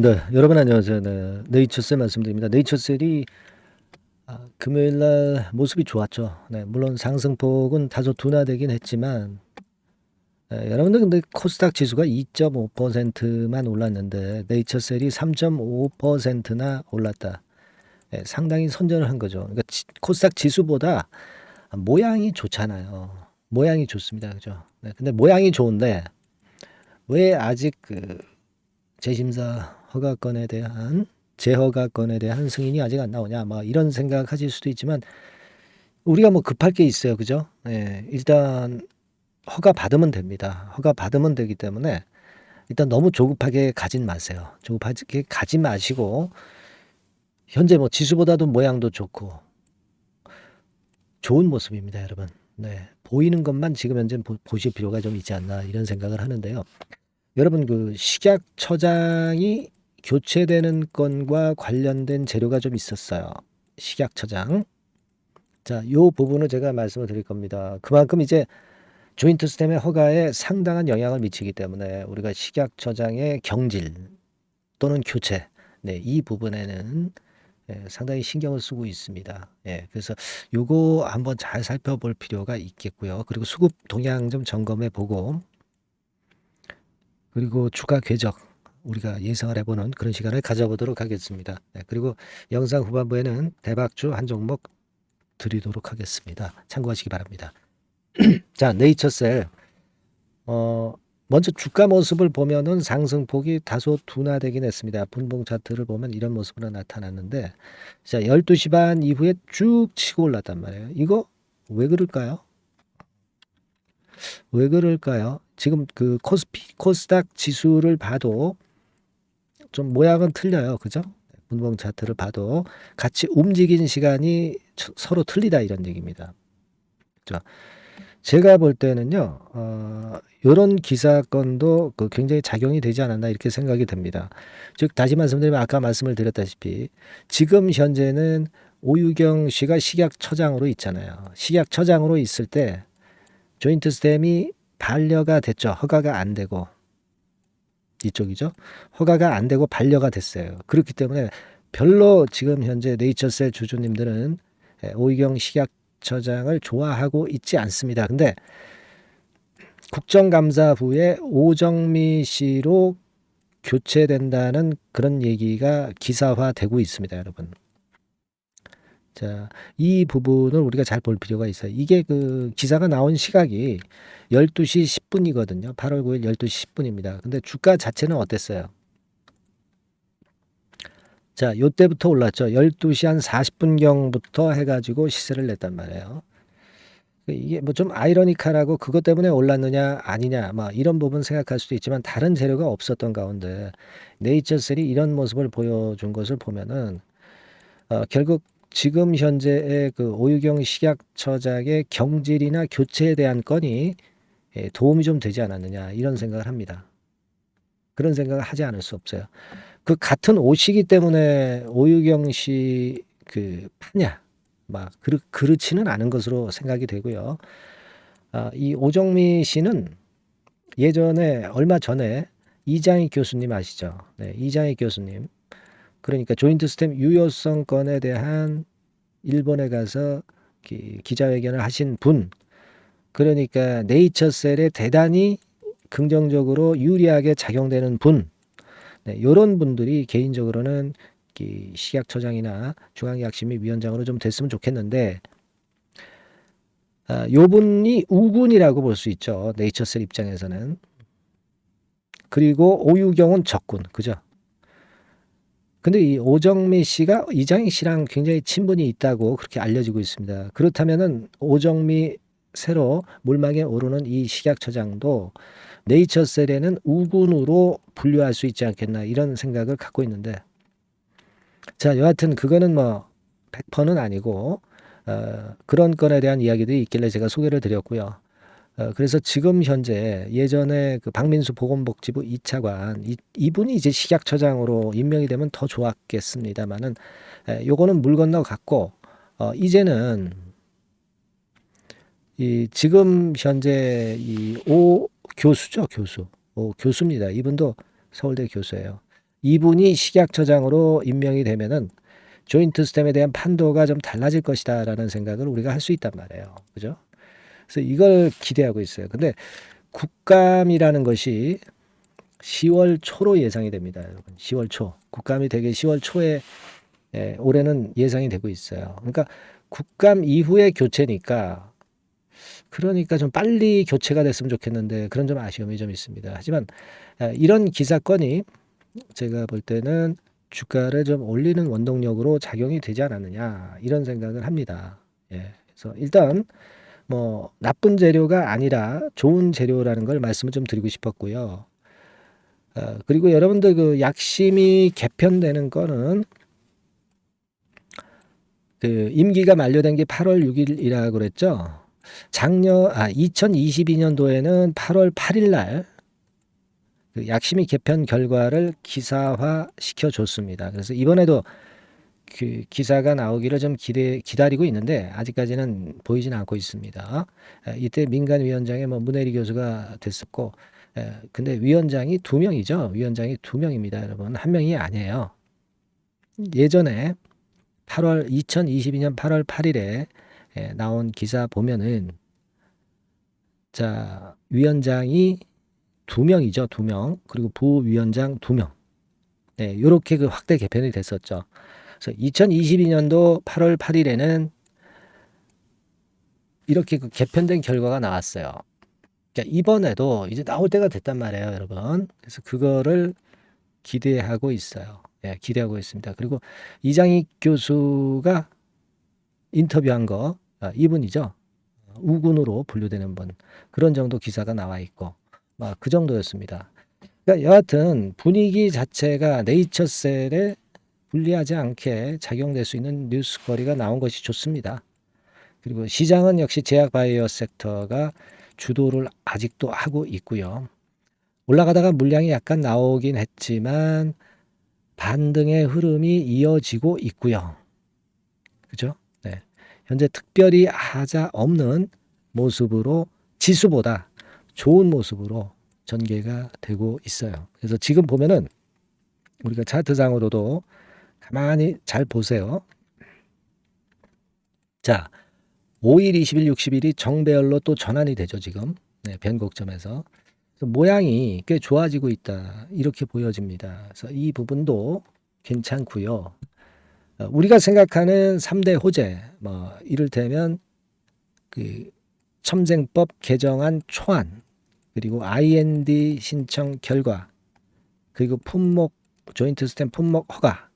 네, 여러분 안녕하세요. 네, 네이처셀 말씀드립니다. 네이처셀이 금요일 날 모습이 좋았죠. 네, 물론 상승폭은 다소 둔화되긴 했지만, 여러분들 근데 코스닥 지수가 2.5%만 올랐는데 네이처셀이 3.5%나 올랐다. 상당히 선전을 한 거죠. 그러니까 코스닥 지수보다 모양이 좋잖아요. 모양이 좋습니다. 그죠? 네, 근데 모양이 좋은데 왜 아직 재심사 허가건에 대한 재허가건에 대한 승인이 아직 안 나오냐, 뭐 이런 생각하실 수도 있지만 우리가 뭐 급할 게 있어요, 그죠? 일단 허가 받으면 됩니다. 허가 받으면 되기 때문에 일단 너무 조급하게 가진 마세요. 조급하게 가지 마시고 현재 뭐 지수보다도 모양도 좋고 좋은 모습입니다, 여러분. 네, 보이는 것만 지금 현재 보실 필요가 좀 있지 않나 이런 생각을 하는데요. 여러분 그 식약처장이 교체되는 건과 관련된 재료가 좀 있었어요. 식약처장. 자, 요 부분을 제가 말씀을 드릴 겁니다. 그만큼 이제 조인트 스템의 허가에 상당한 영향을 미치기 때문에 우리가 식약처장의 경질 또는 교체, 네, 이 부분에는 상당히 신경을 쓰고 있습니다. 그래서 요거 한번 잘 살펴볼 필요가 있겠고요. 그리고 수급 동향 좀 점검해 보고 그리고 주가 궤적 우리가 예상을 해보는 그런 시간을 가져보도록 하겠습니다. 그리고 영상 후반부에는 대박주 한 종목 드리도록 하겠습니다. 참고하시기 바랍니다. 자, 네이처셀. 어, 먼저 주가 모습을 보면은 상승폭이 다소 둔화되긴 했습니다. 분봉 차트를 보면 이런 모습으로 나타났는데, 자, 12시 반 이후에 쭉 치고 올랐단 말이에요. 이거 왜 그럴까요? 왜 그럴까요? 지금 그 코스닥 지수를 봐도 좀 모양은 틀려요. 그죠? 분봉 차트를 봐도 같이 움직인 시간이 서로 틀리다 이런 얘기입니다. 그죠? 제가 볼 때는요, 요런 기사건도 굉장히 작용이 되지 않았나 이렇게 생각이 됩니다. 즉, 다시 말씀드리면 아까 말씀을 드렸다시피 지금 현재는 오유경 씨가 식약처장으로 있잖아요. 식약처장으로 있을 때 조인트 스템이 반려가 됐죠. 허가가 안 되고. 이쪽이죠. 허가가 안 되고 반려가 됐어요. 그렇기 때문에 별로 지금 현재 네이처셀 주주님들은 오이경 식약처장을 좋아하고 있지 않습니다. 근데 국정감사부에 오정미 씨로 교체된다는 그런 얘기가 기사화되고 있습니다, 여러분. 자, 이 부분을 우리가 잘 볼 필요가 있어요. 이게 그 기사가 나온 시각이 12시 10분이거든요. 8월 9일 12시 10분입니다. 근데 주가 자체는 어땠어요? 자, 요때부터 올랐죠. 12시 한 40분경부터 해가지고 시세를 냈단 말이에요. 이게 뭐 좀 아이러니컬하고 그것 때문에 올랐느냐 아니냐 뭐 이런 부분 생각할 수도 있지만 다른 재료가 없었던 가운데 네이처셀이 이런 모습을 보여준 것을 보면은 결국 지금 현재의 그 오유경 식약처장의 경질이나 교체에 대한 건이 도움이 좀 되지 않았느냐 이런 생각을 합니다. 그런 생각을 하지 않을 수 없어요. 그 같은 옷이기 때문에 오유경 씨 파냐 막 그렇지는 않은 것으로 생각이 되고요. 이 오정미 씨는 예전에 얼마 전에 이장희 교수님 아시죠? 네, 이장희 교수님. 그러니까 조인트 스템 유효성 건에 대한 일본에 가서 기자회견을 하신 분. 그러니까 네이처셀에 대단히 긍정적으로 유리하게 작용되는 분. 네, 이런 분들이 개인적으로는 식약처장이나 중앙약심위위원장으로 좀 됐으면 좋겠는데 요 분이 우군이라고 볼 수 있죠. 네이처셀 입장에서는. 그리고 오유경은 적군. 그죠? 근데 이 오정미 씨가 이장희 씨랑 굉장히 친분이 있다고 그렇게 알려지고 있습니다. 그렇다면은 오정미 새로 물망에 오르는 이 식약처장도 네이처셀에는 우군으로 분류할 수 있지 않겠나 이런 생각을 갖고 있는데 자, 여하튼 그거는 뭐 100%는 아니고 그런 건에 대한 이야기들이 있길래 제가 소개를 드렸고요. 그래서 지금 현재 예전에 그 박민수 보건복지부 2차관 이분이 이제 식약처장으로 임명이 되면 더 좋았겠습니다만은 요거는 물 건너 갔고 이제는 이 지금 현재 이 오 교수죠 교수 오 교수입니다. 이분도 서울대 교수예요. 이분이 식약처장으로 임명이 되면은 조인트 스템에 대한 판도가 좀 달라질 것이다라는 생각을 우리가 할 수 있단 말이에요. 그죠? 그래서 이걸 기대하고 있어요. 근데 국감이라는 것이 10월 초로 예상이 됩니다, 여러분. 10월 초. 국감이 되게 10월 초에 올해는 예상이 되고 있어요. 그러니까 국감 이후에 교체니까 그러니까 좀 빨리 교체가 됐으면 좋겠는데 그런 좀 아쉬움이 좀 있습니다. 하지만 이런 기사건이 제가 볼 때는 주가를 좀 올리는 원동력으로 작용이 되지 않았느냐 이런 생각을 합니다. 예. 그래서 일단 뭐 나쁜 재료가 아니라 좋은 재료라는 걸 말씀을 좀 드리고 싶었고요. 그리고 여러분들 그 약심이 개편되는 거는 그 임기가 만료된 게 8월 6일이라고 그랬죠. 2022년도에는 8월 8일 날 그 약심이 개편 결과를 기사화 시켜줬습니다. 그래서 이번에도 그 기사가 나오기를 좀 기다리고 있는데 아직까지는 보이지는 않고 있습니다. 이때 민간위원장에 뭐 문혜리 교수가 됐었고, 근데 위원장이 2명이죠. 위원장이 2명입니다, 여러분. 1명이 아니에요. 예전에 2022년 8월 8일에 나온 기사 보면은 자, 위원장이 2명이죠. 2명. 그리고 부위원장 2명. 네, 요렇게 그 확대 개편이 됐었죠. 그래서 2022년도 8월 8일에는 이렇게 그 개편된 결과가 나왔어요. 그러니까 이번에도 이제 나올 때가 됐단 말이에요, 여러분. 그래서 그거를 기대하고 있어요. 예, 기대하고 있습니다. 그리고 이장익 교수가 인터뷰한 거, 이분이죠. 우군으로 분류되는 분. 그런 정도 기사가 나와 있고, 그 정도였습니다. 그러니까 여하튼 분위기 자체가 네이처셀에 불리하지 않게 작용될 수 있는 뉴스거리가 나온 것이 좋습니다. 그리고 시장은 역시 제약 바이오 섹터가 주도를 아직도 하고 있고요. 올라가다가 물량이 약간 나오긴 했지만 반등의 흐름이 이어지고 있고요. 그죠? 네. 현재 특별히 하자 없는 모습으로 지수보다 좋은 모습으로 전개가 되고 있어요. 그래서 지금 보면은 우리가 차트상으로도 가만히 잘 보세요. 자, 5일, 20일, 60일이 정배열로 또 전환이 되죠, 지금. 네, 변곡점에서. 그래서 모양이 꽤 좋아지고 있다. 이렇게 보여집니다. 그래서 이 부분도 괜찮고요. 우리가 생각하는 3대 호재, 뭐 이를테면 그 첨생법 개정안 초안, 그리고 IND 신청 결과, 그리고 품목 조인트 스탬 품목 허가,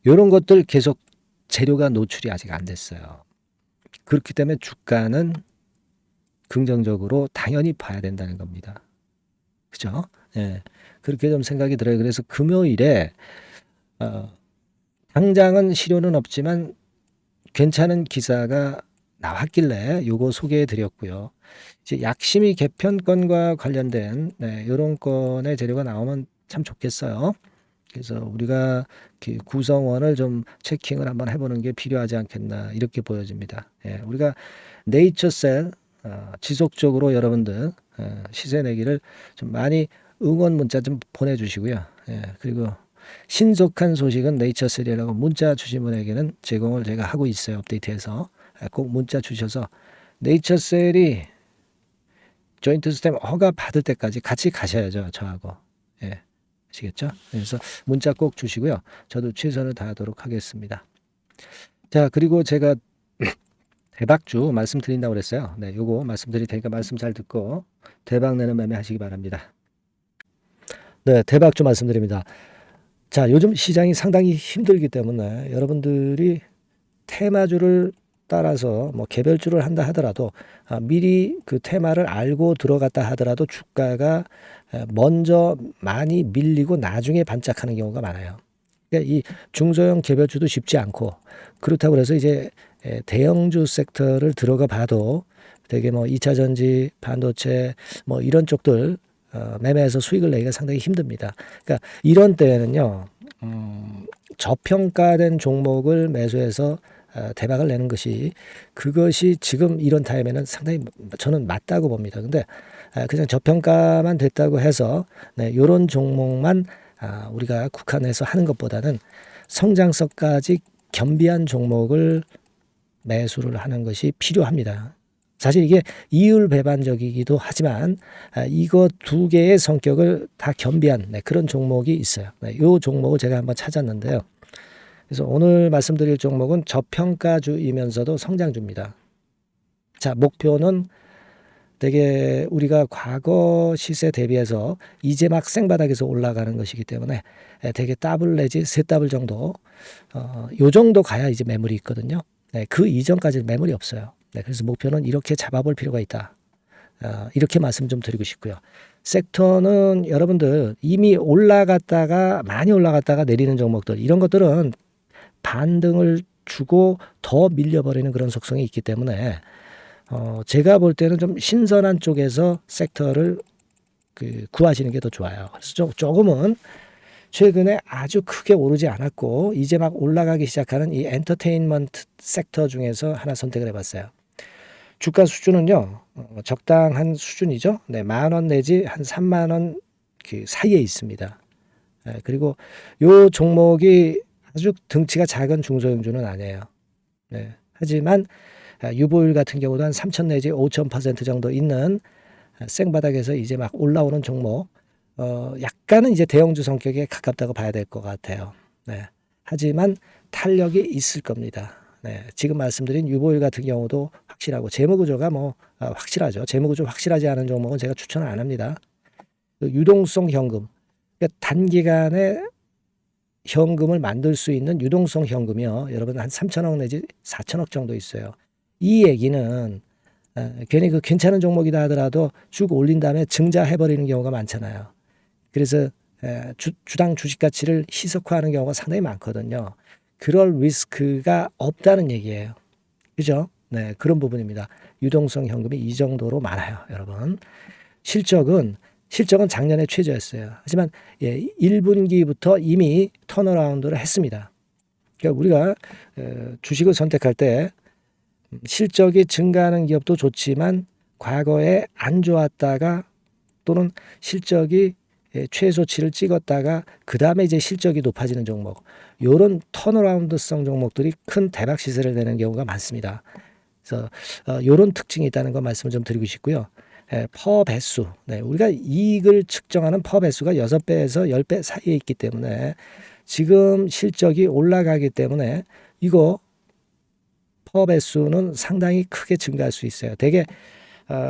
이런 것들 계속 재료가 노출이 아직 안 됐어요. 그렇기 때문에 주가는 긍정적으로 당연히 봐야 된다는 겁니다. 그죠? 예. 그렇게 좀 생각이 들어요. 그래서 금요일에 당장은 실효는 없지만 괜찮은 기사가 나왔길래 요거 소개해 드렸고요. 이제 약심이 개편권과 관련된 이런 건의 재료가 나오면 참 좋겠어요. 그래서 우리가 그 구성원을 좀 체킹을 한번 해보는 게 필요하지 않겠나 이렇게 보여집니다. 예, 우리가 네이처셀 지속적으로 여러분들 시세 내기를 좀 많이 응원 문자 좀 보내주시고요. 예, 그리고 신속한 소식은 네이처셀이라고 문자 주신 분에게는 제공을 제가 하고 있어요. 업데이트해서 꼭 문자 주셔서 네이처셀이 조인트 스템 허가 받을 때까지 같이 가셔야죠. 저하고. 예. 아시겠죠? 그래서 문자 꼭 주시고요. 저도 최선을 다하도록 하겠습니다. 자, 그리고 제가 대박주 말씀드린다고 그랬어요. 네, 요거 말씀드릴 테니까 말씀 잘 듣고 대박 내는 매매 하시기 바랍니다. 네, 대박주 말씀드립니다. 자, 요즘 시장이 상당히 힘들기 때문에 여러분들이 테마주를 따라서 뭐 개별주를 한다 하더라도 미리 그 테마를 알고 들어갔다 하더라도 주가가 먼저 많이 밀리고 나중에 반짝하는 경우가 많아요. 그러니까 이 중소형 개별주도 쉽지 않고 그렇다고 해서 이제 대형주 섹터를 들어가 봐도 되게 뭐 2차 전지, 반도체 뭐 이런 쪽들 매매해서 수익을 내기가 상당히 힘듭니다. 그러니까 이런 때에는요, 저평가된 종목을 매수해서 대박을 내는 것이 그것이 지금 이런 타임에는 상당히 저는 맞다고 봅니다. 근데 그냥 저평가만 됐다고 해서 이런 종목만 우리가 국한해서 하는 것보다는 성장성까지 겸비한 종목을 매수를 하는 것이 필요합니다. 사실 이게 이율배반적이기도 하지만 이거 두 개의 성격을 다 겸비한 그런 종목이 있어요. 이 종목을 제가 한번 찾았는데요. 그래서 오늘 말씀드릴 종목은 저평가주이면서도 성장주입니다. 자, 목표는 되게 우리가 과거 시세 대비해서 이제 막 생바닥에서 올라가는 것이기 때문에 되게 더블 내지 세 더블 정도 요 정도 가야 이제 매물이 있거든요. 그 이전까지는 매물이 없어요. 그래서 목표는 이렇게 잡아볼 필요가 있다. 이렇게 말씀 좀 드리고 싶고요. 섹터는 여러분들 이미 올라갔다가 많이 올라갔다가 내리는 종목들 이런 것들은 반등을 주고 더 밀려버리는 그런 속성이 있기 때문에 제가 볼 때는 좀 신선한 쪽에서 섹터를 구하시는 게 더 좋아요. 그래서 조금은 최근에 아주 크게 오르지 않았고 이제 막 올라가기 시작하는 이 엔터테인먼트 섹터 중에서 하나 선택을 해봤어요. 주가 수준은요 적당한 수준이죠. 네, 10,000원 내지 한 30,000원 그 사이에 있습니다. 그리고 요 종목이 아주 등치가 작은 중소형주는 아니에요. 네, 하지만 유보율 같은 경우도 한 3,000 내지 5,000% 정도 있는 생바닥에서 이제 막 올라오는 종목, 약간은 이제 대형주 성격에 가깝다고 봐야 될 것 같아요. 네. 하지만 탄력이 있을 겁니다. 네. 지금 말씀드린 유보율 같은 경우도 확실하고 재무구조가 확실하죠. 재무구조 확실하지 않은 종목은 제가 추천을 안 합니다. 유동성 현금, 그러니까 단기간에 현금을 만들 수 있는 유동성 현금이요. 여러분 한 3,000억 내지 4,000억 정도 있어요. 이 얘기는 괜히 그 괜찮은 종목이다 하더라도 쭉 올린 다음에 증자해버리는 경우가 많잖아요. 그래서 주당 주식 가치를 희석화하는 경우가 상당히 많거든요. 그럴 리스크가 없다는 얘기예요. 그죠? 네, 그런 부분입니다. 유동성 현금이 이 정도로 많아요, 여러분. 실적은 작년에 최저였어요. 하지만 1분기부터 이미 턴어라운드를 했습니다. 그러니까 우리가 주식을 선택할 때 실적이 증가하는 기업도 좋지만 과거에 안 좋았다가 또는 실적이 최소치를 찍었다가 그 다음에 이제 실적이 높아지는 종목, 이런 턴어라운드성 종목들이 큰 대박 시세를 내는 경우가 많습니다. 그래서 이런 특징이 있다는 거 말씀을 좀 드리고 싶고요. 퍼 배수, 우리가 이익을 측정하는 퍼 배수가 6배에서 10배 사이에 있기 때문에 지금 실적이 올라가기 때문에 이거 퍼 배수는 상당히 크게 증가할 수 있어요. 대개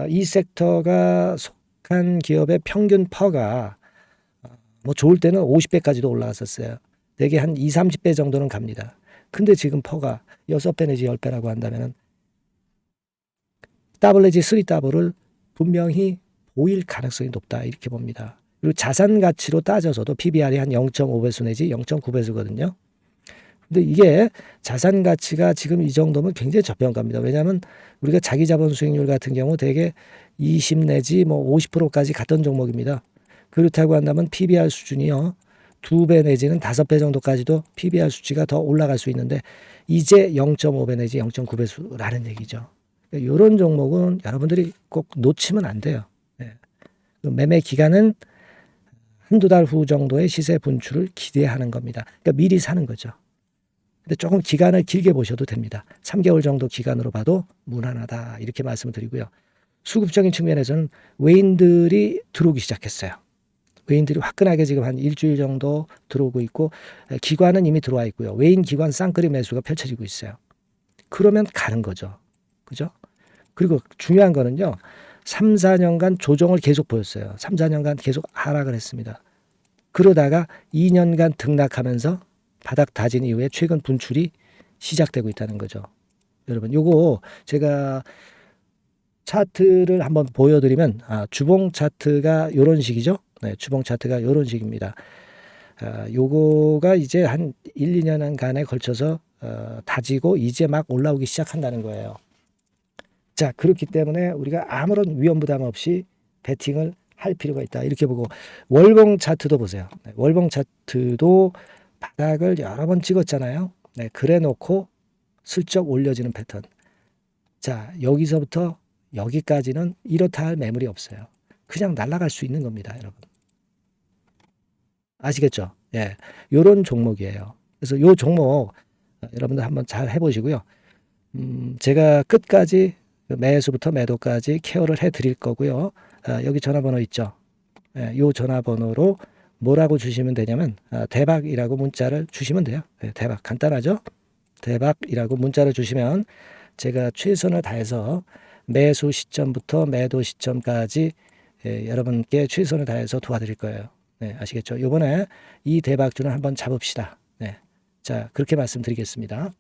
이 섹터가 속한 기업의 평균 퍼가 좋을 때는 50배까지도 올라갔었어요. 대개 한 2, 30배 정도는 갑니다. 근데 지금 퍼가 6배 내지 10배라고 한다면 더블 내지 3더블을 분명히 보일 가능성이 높다 이렇게 봅니다. 그리고 자산 가치로 따져서도 PBR이 한 0.5배수 내지 0.9배수거든요. 근데 이게 자산 가치가 지금 이 정도면 굉장히 저평가입니다. 왜냐하면 우리가 자기 자본 수익률 같은 경우 대개 20 내지 50%까지 갔던 종목입니다. 그렇다고 한다면 PBR 수준이요 2배 내지는 5배 정도까지도 PBR 수치가 더 올라갈 수 있는데 이제 0.5배 내지 0.9배수라는 얘기죠. 이런 종목은 여러분들이 꼭 놓치면 안 돼요. 매매 기간은 한두 달 후 정도의 시세 분출을 기대하는 겁니다. 그러니까 미리 사는 거죠. 근데 조금 기간을 길게 보셔도 됩니다. 3개월 정도 기간으로 봐도 무난하다 이렇게 말씀을 드리고요. 수급적인 측면에서는 외인들이 들어오기 시작했어요. 외인들이 화끈하게 지금 한 일주일 정도 들어오고 있고 기관은 이미 들어와 있고요. 외인 기관 쌍끌이 매수가 펼쳐지고 있어요. 그러면 가는 거죠. 그죠? 그리고 중요한 거는요. 3, 4년간 조정을 계속 보였어요. 3, 4년간 계속 하락을 했습니다. 그러다가 2년간 등락하면서 바닥 다진 이후에 최근 분출이 시작되고 있다는 거죠. 여러분 요거 제가 차트를 한번 보여드리면 주봉 차트가 이런 식이죠. 네, 주봉 차트가 이런 식입니다. 요거가 이제 한 1, 2년간에 걸쳐서 다지고 이제 막 올라오기 시작한다는 거예요. 자, 그렇기 때문에 우리가 아무런 위험 부담 없이 베팅을 할 필요가 있다. 이렇게 보고 월봉 차트도 보세요. 네, 월봉 차트도 바닥을 여러 번 찍었잖아요. 네, 그래 놓고 슬쩍 올려지는 패턴. 자, 여기서부터 여기까지는 이렇다 할 매물이 없어요. 그냥 날아갈 수 있는 겁니다, 여러분. 아시겠죠? 예. 요런 종목이에요. 그래서 요 종목 여러분들 한번 잘 해보시고요. 제가 끝까지 매수부터 매도까지 케어를 해 드릴 거고요. 여기 전화번호 있죠? 예, 요 전화번호로 뭐라고 주시면 되냐면 대박이라고 문자를 주시면 돼요. 예, 대박 간단하죠? 대박이라고 문자를 주시면 제가 최선을 다해서 매수 시점부터 매도 시점까지 여러분께 최선을 다해서 도와드릴 거예요. 네, 아시겠죠? 요번에 이 대박주는 한번 잡읍시다. 네. 자, 그렇게 말씀드리겠습니다.